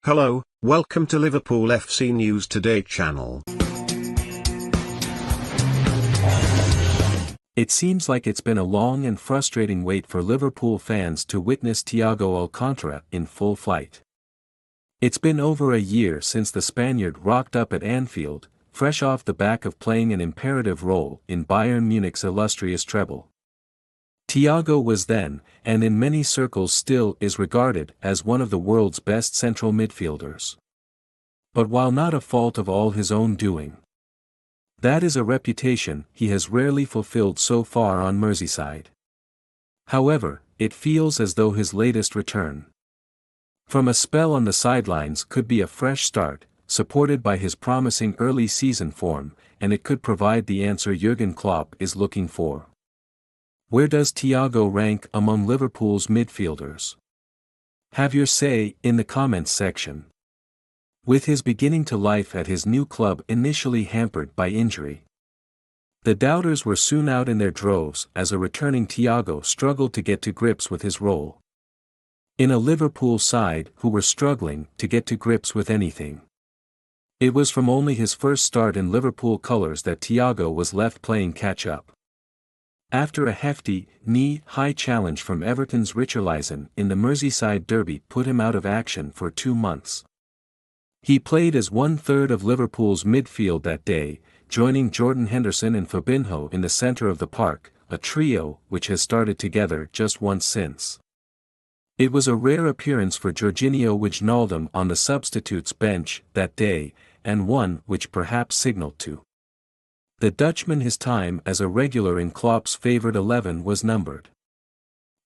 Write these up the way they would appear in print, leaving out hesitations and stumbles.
Hello, welcome to Liverpool FC News Today channel. It seems like it's been a long and frustrating wait for Liverpool fans to witness Thiago Alcantara in full flight. It's been over a year since the Spaniard rocked up at Anfield, fresh off the back of playing an imperative role in Bayern Munich's illustrious treble. Thiago was then, and in many circles still is regarded as one of the world's best central midfielders. But while not a fault of all his own doing, that is a reputation he has rarely fulfilled so far on Merseyside. However, it feels as though his latest return from a spell on the sidelines could be a fresh start, supported by his promising early season form, and it could provide the answer Jurgen Klopp is looking for. Where does Thiago rank among Liverpool's midfielders? Have your say in the comments section. With his beginning to life at his new club initially hampered by injury, the doubters were soon out in their droves as a returning Thiago struggled to get to grips with his role in a Liverpool side who were struggling to get to grips with anything. It was from only his first start in Liverpool colours that Thiago was left playing catch-up. After a hefty, knee-high challenge from Everton's Richarlison in the Merseyside derby put him out of action for 2 months. He played as one-third of Liverpool's midfield that day, joining Jordan Henderson and Fabinho in the centre of the park, a trio which has started together just once since. It was a rare appearance for Georginio Wijnaldum on the substitutes bench that day, and one which perhaps signalled to the Dutchman his time as a regular in Klopp's favoured 11 was numbered.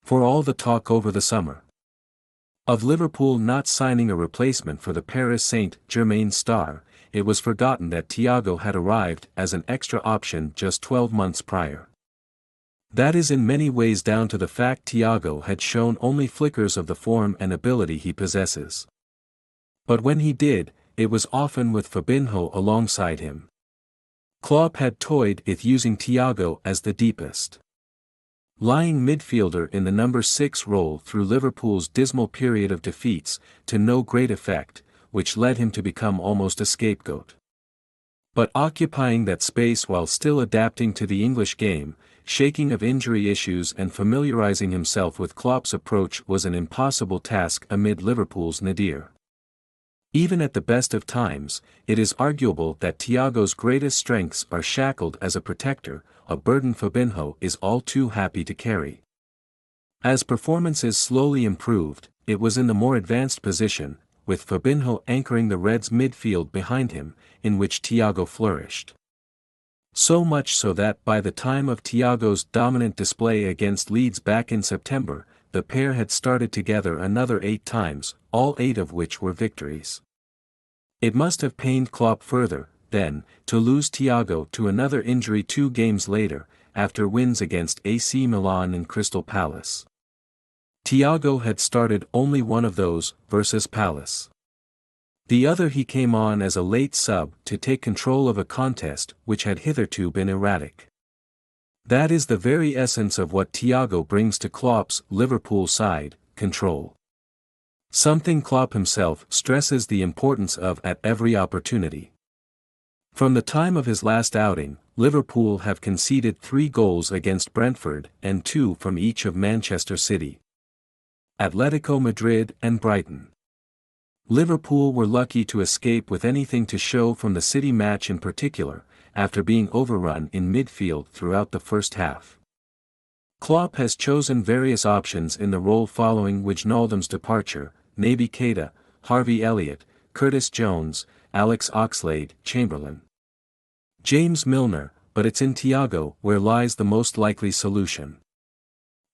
For all the talk over the summer of Liverpool not signing a replacement for the Paris Saint-Germain star, it was forgotten that Thiago had arrived as an extra option just 12 months prior. That is in many ways down to the fact Thiago had shown only flickers of the form and ability he possesses. But when he did, it was often with Fabinho alongside him. Klopp had toyed with using Thiago as the deepest lying midfielder in the number 6 role through Liverpool's dismal period of defeats, to no great effect, which led him to become almost a scapegoat. But occupying that space while still adapting to the English game, shaking of injury issues and familiarising himself with Klopp's approach was an impossible task amid Liverpool's nadir. Even at the best of times, it is arguable that Thiago's greatest strengths are shackled as a protector, a burden Fabinho is all too happy to carry. As performances slowly improved, it was in the more advanced position, with Fabinho anchoring the Reds' midfield behind him, in which Thiago flourished. So much so that by the time of Thiago's dominant display against Leeds back in September, the pair had started together another 8 times, all 8 of which were victories. It must have pained Klopp further, then, to lose Thiago to another injury 2 games later, after wins against AC Milan and Crystal Palace. Thiago had started only one of those, versus Palace. The other he came on as a late sub to take control of a contest which had hitherto been erratic. That is the very essence of what Thiago brings to Klopp's Liverpool side, control. Something Klopp himself stresses the importance of at every opportunity. From the time of his last outing, Liverpool have conceded 3 goals against Brentford and 2 from each of Manchester City, Atletico Madrid and Brighton. Liverpool were lucky to escape with anything to show from the City match in particular, after being overrun in midfield throughout the first half. Klopp has chosen various options in the role following Wijnaldum's departure: Naby Keita, Harvey Elliott, Curtis Jones, Alex Oxlade-Chamberlain, James Milner, but it's in Thiago where lies the most likely solution.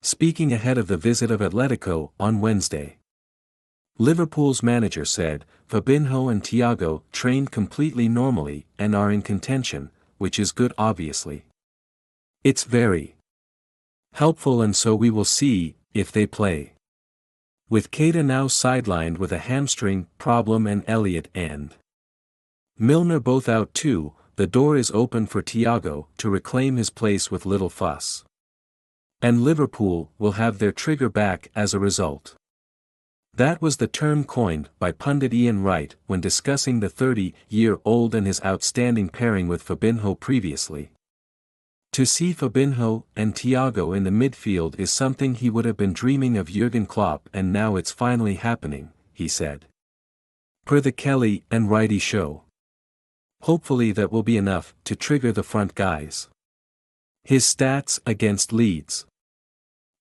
Speaking ahead of the visit of Atletico on Wednesday, Liverpool's manager said, "Fabinho and Thiago trained completely normally and are in contention, which is good obviously. It's very helpful, and so we will see if they play." With Keita now sidelined with a hamstring problem and Elliott and Milner both out too, the door is open for Thiago to reclaim his place with little fuss. And Liverpool will have their trigger back as a result. That was the term coined by pundit Ian Wright when discussing the 30-year-old and his outstanding pairing with Fabinho previously. To see Fabinho and Thiago in the midfield is something he would have been dreaming of Jurgen Klopp, and now it's finally happening, he said. Per the Kelly and Wrighty show. Hopefully that will be enough to trigger the front guys. His stats against Leeds,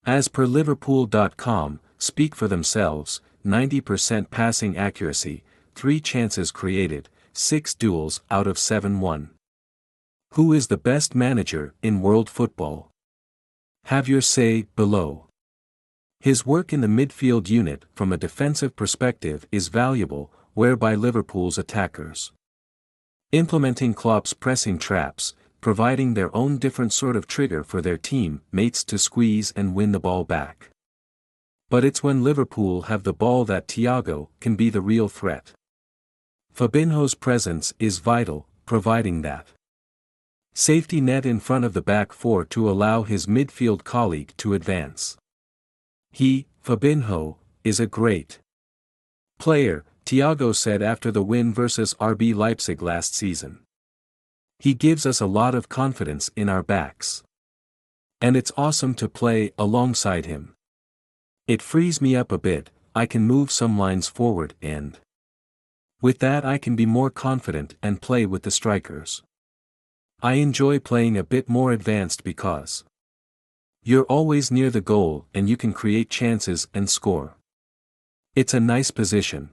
as per Liverpool.com, speak for themselves: 90% passing accuracy, 3 chances created, 6 duels out of 7 won. Who is the best manager in world football? Have your say below. His work in the midfield unit from a defensive perspective is valuable, whereby Liverpool's attackers implementing Klopp's pressing traps, providing their own different sort of trigger for their team mates to squeeze and win the ball back. But it's when Liverpool have the ball that Thiago can be the real threat. Fabinho's presence is vital, providing that safety net in front of the back four to allow his midfield colleague to advance. He, Fabinho, is a great player, Thiago said after the win versus RB Leipzig last season. He gives us a lot of confidence in our backs. And it's awesome to play alongside him. It frees me up a bit, I can move some lines forward and with that I can be more confident and play with the strikers. I enjoy playing a bit more advanced because you're always near the goal and you can create chances and score. It's a nice position.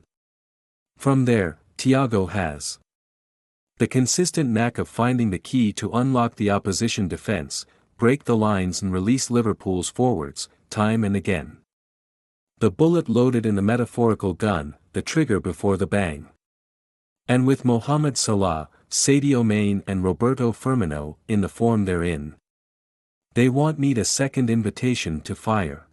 From there, Thiago has the consistent knack of finding the key to unlock the opposition defense, break the lines and release Liverpool's forwards, time and again. The bullet loaded in the metaphorical gun, the trigger before the bang. And with Mohamed Salah, Sadio Mane and Roberto Firmino in the form they're in, they won't need a second invitation to fire.